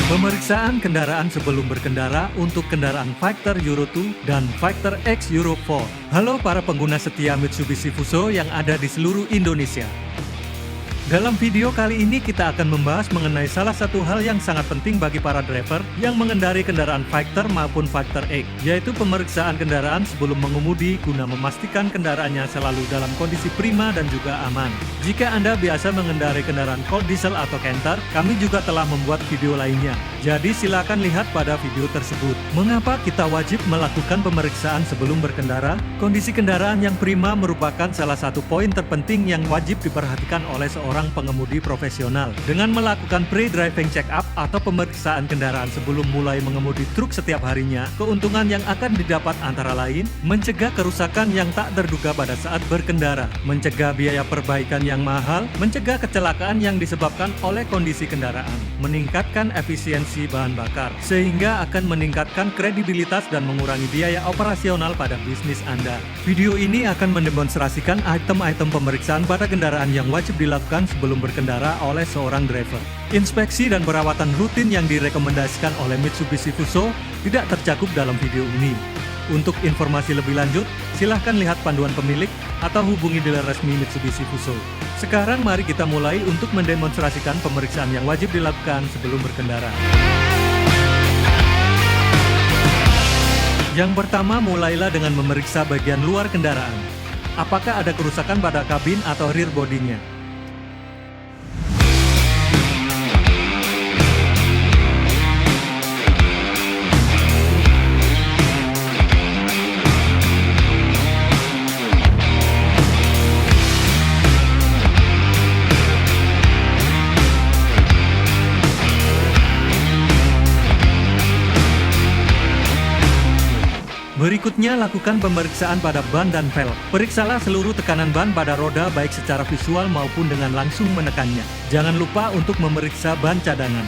Pemeriksaan kendaraan sebelum berkendara untuk kendaraan Factor Euro 2 dan Factor X Euro 4. Halo para pengguna setia Mitsubishi Fuso yang ada di seluruh Indonesia. Dalam video kali ini kita akan membahas mengenai salah satu hal yang sangat penting bagi para driver yang mengendarai kendaraan Factor maupun Factor X, yaitu pemeriksaan kendaraan sebelum mengemudi guna memastikan kendaraannya selalu dalam kondisi prima dan juga aman. Jika Anda biasa mengendarai kendaraan cold diesel atau Canter, kami juga telah membuat video lainnya. Jadi silakan lihat pada video tersebut. Mengapa kita wajib melakukan pemeriksaan sebelum berkendara? Kondisi kendaraan yang prima merupakan salah satu poin terpenting yang wajib diperhatikan oleh seorang pengemudi profesional. Dengan melakukan pre-driving check-up atau pemeriksaan kendaraan sebelum mulai mengemudi truk setiap harinya, keuntungan yang akan didapat antara lain, mencegah kerusakan yang tak terduga pada saat berkendara, mencegah biaya perbaikan yang mahal, mencegah kecelakaan yang disebabkan oleh kondisi kendaraan, meningkatkan efisiensi bahan bakar, sehingga akan meningkatkan kredibilitas dan mengurangi biaya operasional pada bisnis Anda. Video ini akan mendemonstrasikan item-item pemeriksaan pada kendaraan yang wajib dilakukan sebelum berkendara oleh seorang driver. Inspeksi dan perawatan rutin yang direkomendasikan oleh Mitsubishi Fuso tidak tercakup dalam video ini. Untuk informasi lebih lanjut, silahkan lihat panduan pemilik atau hubungi dealer resmi Mitsubishi Fuso. Sekarang mari kita mulai untuk mendemonstrasikan pemeriksaan yang wajib dilakukan sebelum berkendara. Yang pertama, mulailah dengan memeriksa bagian luar kendaraan. Apakah ada kerusakan pada kabin atau rear bodinya? Berikutnya, lakukan pemeriksaan pada ban dan velg. Periksalah seluruh tekanan ban pada roda baik secara visual maupun dengan langsung menekannya. Jangan lupa untuk memeriksa ban cadangan.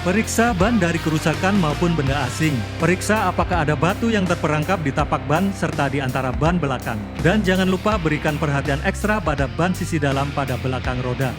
Periksa ban dari kerusakan maupun benda asing. Periksa apakah ada batu yang terperangkap di tapak ban serta di antara ban belakang. Dan jangan lupa berikan perhatian ekstra pada ban sisi dalam pada belakang roda.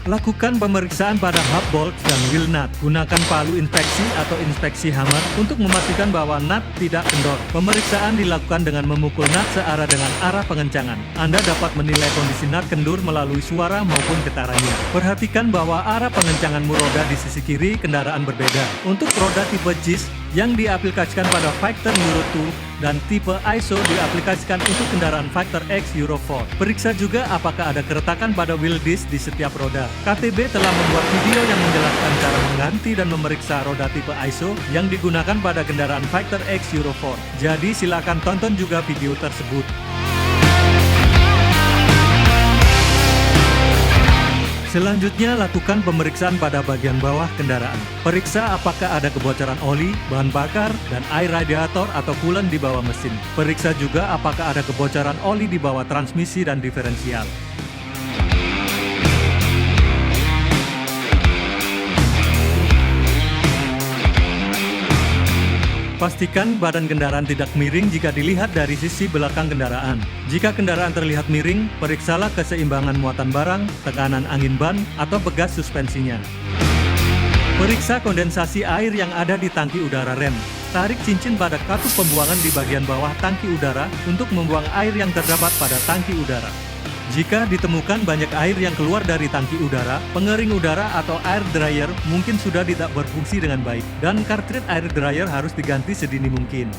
Lakukan pemeriksaan pada hub bolt dan wheel nut. Gunakan palu inspeksi atau inspeksi hammer untuk memastikan bahwa nut tidak kendor. Pemeriksaan dilakukan dengan memukul nut searah dengan arah pengencangan. Anda dapat menilai kondisi nut kendur melalui suara maupun getarannya. Perhatikan bahwa arah pengencanganmu roda di sisi kiri kendaraan berbeda. Untuk roda tipe JIS yang diaplikasikan pada Factor Euro 2 dan tipe ISO diaplikasikan untuk kendaraan Factor X Euro 4. Periksa juga apakah ada keretakan pada wheel disc di setiap roda. KTB telah membuat video yang menjelaskan cara mengganti dan memeriksa roda tipe ISO yang digunakan pada kendaraan Factor X Euro 4. Jadi silakan tonton juga video tersebut. Selanjutnya, lakukan pemeriksaan pada bagian bawah kendaraan. Periksa apakah ada kebocoran oli, bahan bakar, dan air radiator atau coolant di bawah mesin. Periksa juga apakah ada kebocoran oli di bawah transmisi dan diferensial. Pastikan badan kendaraan tidak miring jika dilihat dari sisi belakang kendaraan. Jika kendaraan terlihat miring, periksalah keseimbangan muatan barang, tekanan angin ban, atau pegas suspensinya. Periksa kondensasi air yang ada di tangki udara rem. Tarik cincin pada katup pembuangan di bagian bawah tangki udara untuk membuang air yang terdapat pada tangki udara. Jika ditemukan banyak air yang keluar dari tangki udara, pengering udara atau air dryer mungkin sudah tidak berfungsi dengan baik, dan cartridge air dryer harus diganti sedini mungkin.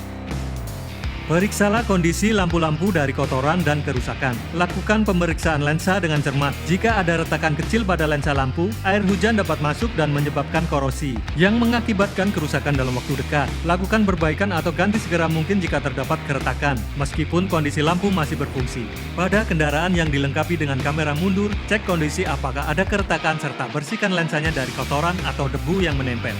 Periksalah kondisi lampu-lampu dari kotoran dan kerusakan. Lakukan pemeriksaan lensa dengan cermat. Jika ada retakan kecil pada lensa lampu, air hujan dapat masuk dan menyebabkan korosi, yang mengakibatkan kerusakan dalam waktu dekat. Lakukan perbaikan atau ganti segera mungkin jika terdapat keretakan, meskipun kondisi lampu masih berfungsi. Pada kendaraan yang dilengkapi dengan kamera mundur, cek kondisi apakah ada keretakan serta bersihkan lensanya dari kotoran atau debu yang menempel.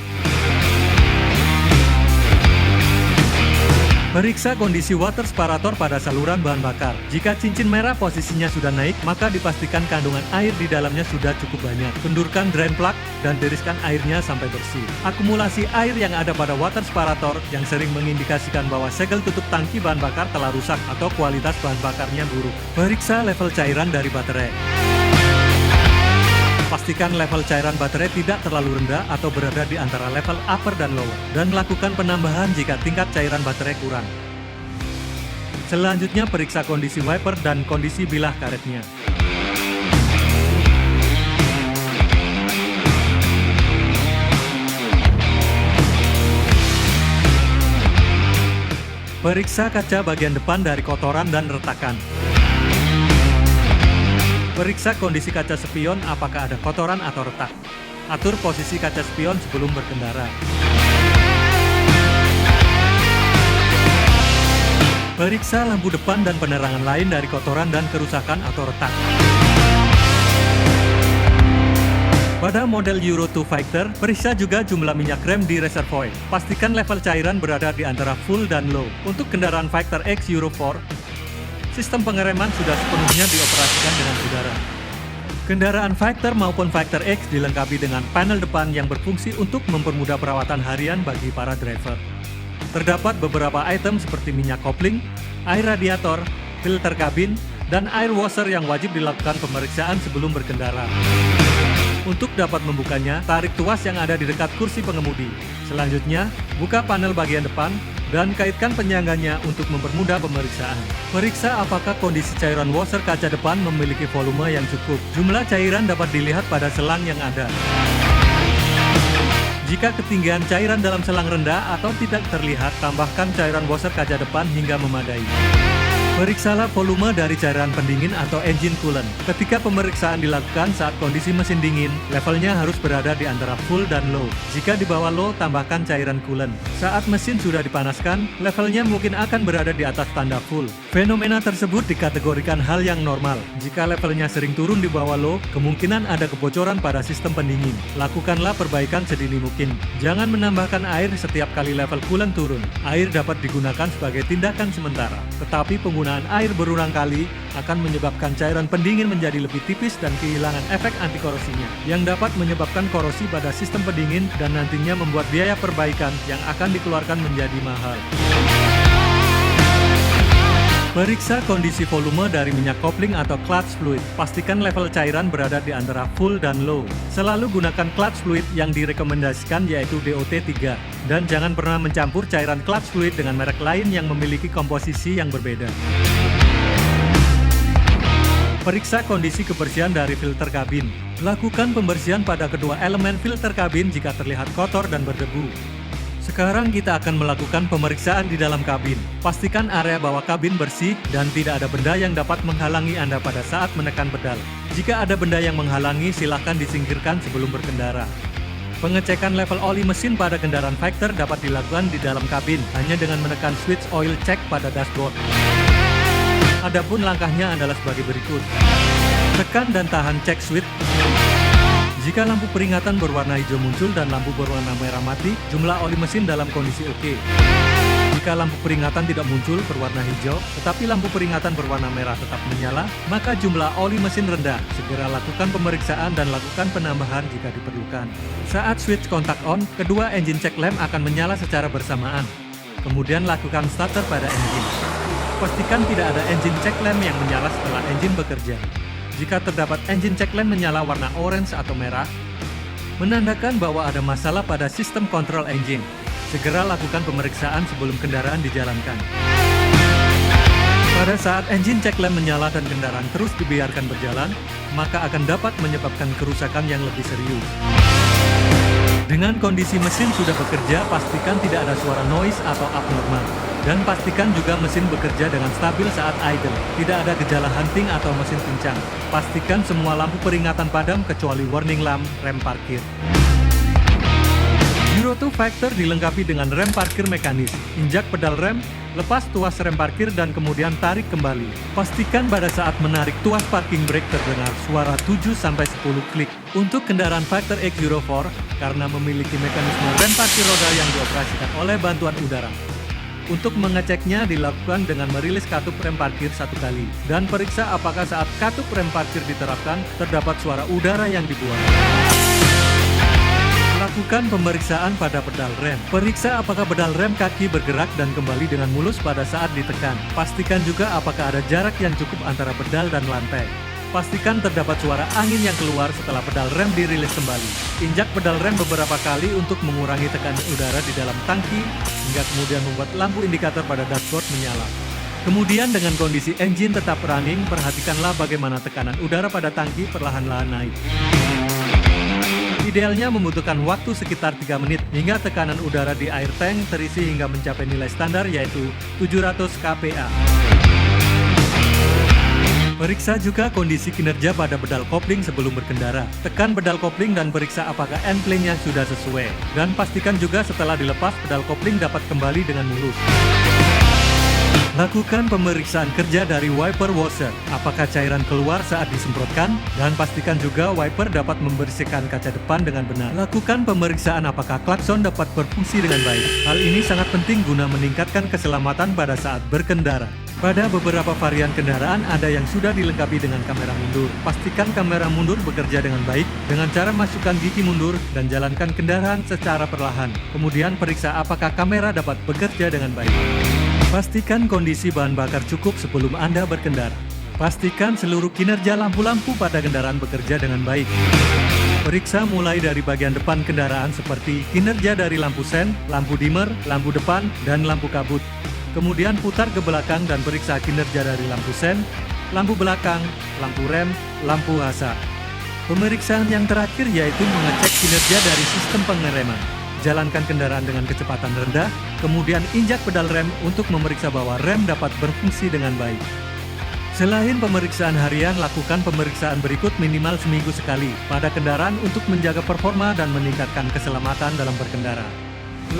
Periksa kondisi water separator pada saluran bahan bakar. Jika cincin merah posisinya sudah naik, maka dipastikan kandungan air di dalamnya sudah cukup banyak. Kendurkan drain plug dan tiriskan airnya sampai bersih. Akumulasi air yang ada pada water separator yang sering mengindikasikan bahwa segel tutup tangki bahan bakar telah rusak atau kualitas bahan bakarnya buruk. Periksa level cairan dari baterai. pastikan level cairan baterai tidak terlalu rendah atau berada di antara level upper dan lower, dan lakukan penambahan jika tingkat cairan baterai kurang. Selanjutnya, periksa kondisi wiper dan kondisi bilah karetnya. Periksa kaca bagian depan dari kotoran dan retakan. Periksa kondisi kaca spion apakah ada kotoran atau retak. Atur posisi kaca spion sebelum berkendara. Periksa lampu depan dan penerangan lain dari kotoran dan kerusakan atau retak. Pada model Euro 2 Fighter, periksa juga jumlah minyak rem di reservoir. Pastikan level cairan berada di antara full dan low. Untuk kendaraan Fighter X Euro 4, sistem pengereman sudah sepenuhnya dioperasikan dengan udara. Kendaraan Fighter maupun Fighter X dilengkapi dengan panel depan yang berfungsi untuk mempermudah perawatan harian bagi para driver. Terdapat beberapa item seperti minyak kopling, air radiator, filter kabin, dan air washer yang wajib dilakukan pemeriksaan sebelum berkendara. Untuk dapat membukanya, tarik tuas yang ada di dekat kursi pengemudi. Selanjutnya, buka panel bagian depan dan kaitkan penyangganya untuk mempermudah pemeriksaan. Periksa apakah kondisi cairan washer kaca depan memiliki volume yang cukup. Jumlah cairan dapat dilihat pada selang yang ada. Jika ketinggian cairan dalam selang rendah atau tidak terlihat, tambahkan cairan washer kaca depan hingga memadai. Periksalah volume dari cairan pendingin atau engine coolant. Ketika pemeriksaan dilakukan saat kondisi mesin dingin, levelnya harus berada di antara full dan low. Jika di bawah low, tambahkan cairan coolant. Saat mesin sudah dipanaskan, levelnya mungkin akan berada di atas tanda full. Fenomena tersebut dikategorikan hal yang normal. Jika levelnya sering turun di bawah low, kemungkinan ada kebocoran pada sistem pendingin. Lakukanlah perbaikan sedini mungkin. Jangan menambahkan air setiap kali level coolant turun. Air dapat digunakan sebagai tindakan sementara, tetapi penggunaan air berulang kali akan menyebabkan cairan pendingin menjadi lebih tipis dan kehilangan efek anti korosinya, yang dapat menyebabkan korosi pada sistem pendingin dan nantinya membuat biaya perbaikan yang akan dikeluarkan menjadi mahal. Periksa kondisi volume dari minyak kopling atau clutch fluid. Pastikan level cairan berada di antara full dan low. Selalu gunakan clutch fluid yang direkomendasikan yaitu DOT3. Dan jangan pernah mencampur cairan clutch fluid dengan merek lain yang memiliki komposisi yang berbeda. Periksa kondisi kebersihan dari filter kabin. Lakukan pembersihan pada kedua elemen filter kabin jika terlihat kotor dan berdebu. Sekarang kita akan melakukan pemeriksaan di dalam kabin. Pastikan area bawah kabin bersih dan tidak ada benda yang dapat menghalangi Anda pada saat menekan pedal. Jika ada benda yang menghalangi, silakan disingkirkan sebelum berkendara. Pengecekan level oli mesin pada kendaraan Fighter dapat dilakukan di dalam kabin hanya dengan menekan switch oil check pada dashboard. Adapun langkahnya adalah sebagai berikut. Tekan dan tahan cek switch. Jika lampu peringatan berwarna hijau muncul dan lampu berwarna merah mati, jumlah oli mesin dalam kondisi oke. Jika lampu peringatan tidak muncul berwarna hijau, tetapi lampu peringatan berwarna merah tetap menyala, maka jumlah oli mesin rendah. Segera lakukan pemeriksaan dan lakukan penambahan jika diperlukan. Saat switch kontak on, kedua engine check lamp akan menyala secara bersamaan. Kemudian lakukan starter pada engine. Pastikan tidak ada engine check lamp yang menyala setelah engine bekerja. Jika terdapat engine check lamp menyala warna orange atau merah, menandakan bahwa ada masalah pada sistem kontrol engine. Segera lakukan pemeriksaan sebelum kendaraan dijalankan. Pada saat engine check lamp menyala dan kendaraan terus dibiarkan berjalan, maka akan dapat menyebabkan kerusakan yang lebih serius. Dengan kondisi mesin sudah bekerja, pastikan tidak ada suara noise atau abnormal. Dan pastikan juga mesin bekerja dengan stabil saat idle. Tidak ada gejala hunting atau mesin kencang. Pastikan semua lampu peringatan padam kecuali warning lamp rem parkir. Euro 2 Fighter dilengkapi dengan rem parkir mekanis. Injak pedal rem, lepas tuas rem parkir dan kemudian tarik kembali. Pastikan pada saat menarik tuas parking brake terdengar suara 7-10 klik. Untuk kendaraan Fighter X Euro 4, karena memiliki mekanisme rem parkir roda yang dioperasikan oleh bantuan udara. Untuk mengeceknya dilakukan dengan merilis katup rem parkir satu kali dan periksa apakah saat katup rem parkir diterapkan terdapat suara udara yang dibuang. Lakukan pemeriksaan pada pedal rem. Periksa apakah pedal rem kaki bergerak dan kembali dengan mulus pada saat ditekan. Pastikan juga apakah ada jarak yang cukup antara pedal dan lantai. Pastikan terdapat suara angin yang keluar setelah pedal rem dirilis kembali. Injak pedal rem beberapa kali untuk mengurangi tekanan udara di dalam tangki, hingga kemudian membuat lampu indikator pada dashboard menyala. Kemudian dengan kondisi engine tetap running, perhatikanlah bagaimana tekanan udara pada tangki perlahan-lahan naik. Idealnya membutuhkan waktu sekitar 3 menit hingga tekanan udara di air tank terisi hingga mencapai nilai standar yaitu 700 kPa. Periksa juga kondisi kinerja pada pedal kopling sebelum berkendara. Tekan pedal kopling dan periksa apakah end plane-nya sudah sesuai. Dan pastikan juga setelah dilepas pedal kopling dapat kembali dengan mulus. Lakukan pemeriksaan kerja dari wiper washer, apakah cairan keluar saat disemprotkan, dan pastikan juga wiper dapat membersihkan kaca depan dengan benar. Lakukan pemeriksaan apakah klakson dapat berfungsi dengan baik. Hal ini sangat penting guna meningkatkan keselamatan pada saat berkendara. Pada beberapa varian kendaraan ada yang sudah dilengkapi dengan kamera mundur. Pastikan kamera mundur bekerja dengan baik dengan cara masukkan gigi mundur dan jalankan kendaraan secara perlahan. Kemudian periksa apakah kamera dapat bekerja dengan baik. Pastikan kondisi bahan bakar cukup sebelum Anda berkendara. Pastikan seluruh kinerja lampu-lampu pada kendaraan bekerja dengan baik. Periksa mulai dari bagian depan kendaraan seperti kinerja dari lampu sen, lampu dimmer, lampu depan, dan lampu kabut. Kemudian putar ke belakang dan periksa kinerja dari lampu sen, lampu belakang, lampu rem, lampu hazard. Pemeriksaan yang terakhir yaitu mengecek kinerja dari sistem pengereman. Jalankan kendaraan dengan kecepatan rendah, kemudian injak pedal rem untuk memeriksa bahwa rem dapat berfungsi dengan baik. Selain pemeriksaan harian, lakukan pemeriksaan berikut minimal seminggu sekali pada kendaraan untuk menjaga performa dan meningkatkan keselamatan dalam berkendara.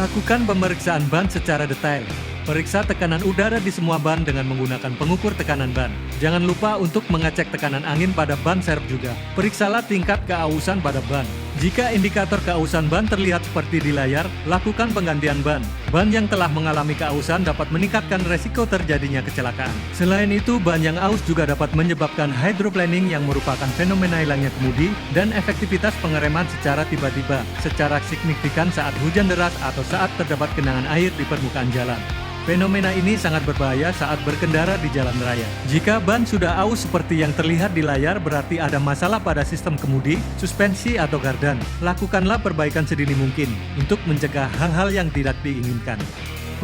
Lakukan pemeriksaan ban secara detail. Periksa tekanan udara di semua ban dengan menggunakan pengukur tekanan ban. Jangan lupa untuk mengecek tekanan angin pada ban serep juga. Periksalah tingkat keausan pada ban. Jika indikator keausan ban terlihat seperti di layar, lakukan penggantian ban. Ban yang telah mengalami keausan dapat meningkatkan resiko terjadinya kecelakaan. Selain itu, ban yang aus juga dapat menyebabkan hydroplaning yang merupakan fenomena hilangnya kemudi dan efektivitas pengereman secara tiba-tiba, secara signifikan saat hujan deras atau saat terdapat genangan air di permukaan jalan. Fenomena ini sangat berbahaya saat berkendara di jalan raya. Jika ban sudah aus seperti yang terlihat di layar, berarti ada masalah pada sistem kemudi, suspensi, atau gardan. Lakukanlah perbaikan sedini mungkin untuk mencegah hal-hal yang tidak diinginkan.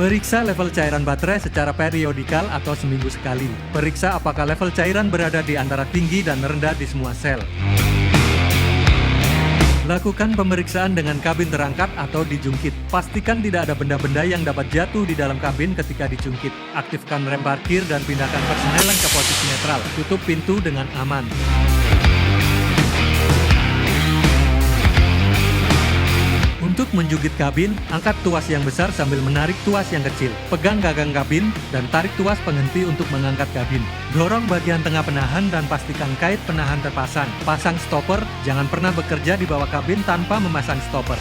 Periksa level cairan baterai secara periodikal atau seminggu sekali. Periksa apakah level cairan berada di antara tinggi dan rendah di semua sel. Lakukan pemeriksaan dengan kabin terangkat atau dijungkit. Pastikan tidak ada benda-benda yang dapat jatuh di dalam kabin ketika dijungkit. Aktifkan rem parkir dan pindahkan persenelan ke posisi netral. Tutup pintu dengan aman. Untuk menjungkit kabin, angkat tuas yang besar sambil menarik tuas yang kecil. Pegang gagang kabin dan tarik tuas penghenti untuk mengangkat kabin. Dorong bagian tengah penahan dan pastikan kait penahan terpasang. Pasang stopper, jangan pernah bekerja di bawah kabin tanpa memasang stopper.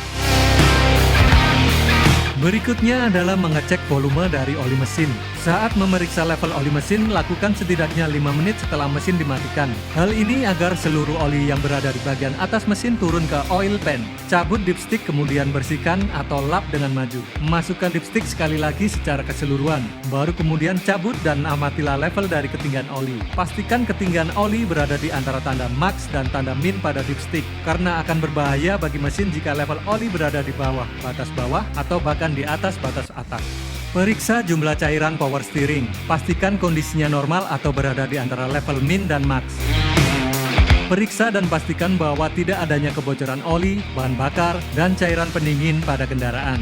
Berikutnya adalah mengecek volume dari oli mesin. Saat memeriksa level oli mesin, lakukan setidaknya 5 menit setelah mesin dimatikan. Hal ini agar seluruh oli yang berada di bagian atas mesin turun ke oil pan. Cabut dipstick kemudian bersihkan atau lap dengan maju. Masukkan dipstick sekali lagi secara keseluruhan. Baru kemudian cabut dan amatilah level dari ketinggian oli. Pastikan ketinggian oli berada di antara tanda max dan tanda min pada dipstick. Karena akan berbahaya bagi mesin jika level oli berada di bawah atau bahkan di atas batas atas. Periksa jumlah cairan power steering. Pastikan kondisinya normal atau berada di antara level min dan max. Periksa dan pastikan bahwa tidak adanya kebocoran oli, bahan bakar, dan cairan pendingin pada kendaraan.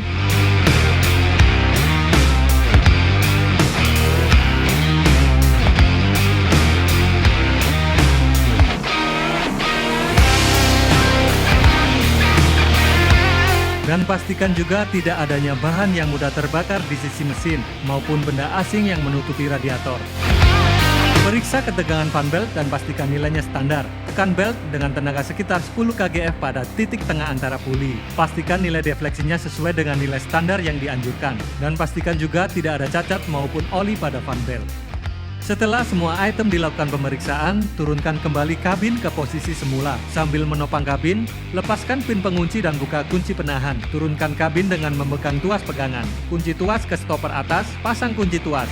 Dan pastikan juga tidak adanya bahan yang mudah terbakar di sisi mesin maupun benda asing yang menutupi radiator. Periksa ketegangan fan belt dan pastikan nilainya standar. Tekan belt dengan tenaga sekitar 10 kgf pada titik tengah antara puli. Pastikan nilai defleksinya sesuai dengan nilai standar yang dianjurkan. Dan pastikan juga tidak ada cacat maupun oli pada fan belt. Setelah semua item dilakukan pemeriksaan, turunkan kembali kabin ke posisi semula. Sambil menopang kabin, lepaskan pin pengunci dan buka kunci penahan. Turunkan kabin dengan memegang tuas pegangan. Kunci tuas ke stopper atas, pasang kunci tuas.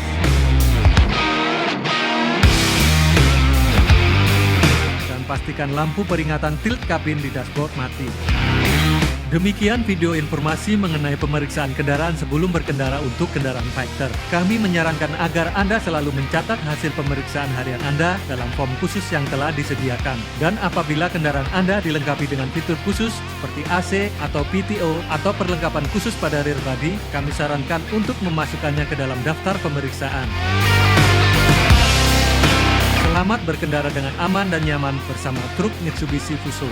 pastikan lampu peringatan tilt kabin di dashboard mati. Demikian video informasi mengenai pemeriksaan kendaraan sebelum berkendara untuk kendaraan Factor. Kami menyarankan agar Anda selalu mencatat hasil pemeriksaan harian Anda dalam form khusus yang telah disediakan. Dan apabila kendaraan Anda dilengkapi dengan fitur khusus seperti AC atau PTO atau perlengkapan khusus pada rear body, kami sarankan untuk memasukkannya ke dalam daftar pemeriksaan. Selamat berkendara dengan aman dan nyaman bersama truk Mitsubishi Fuso.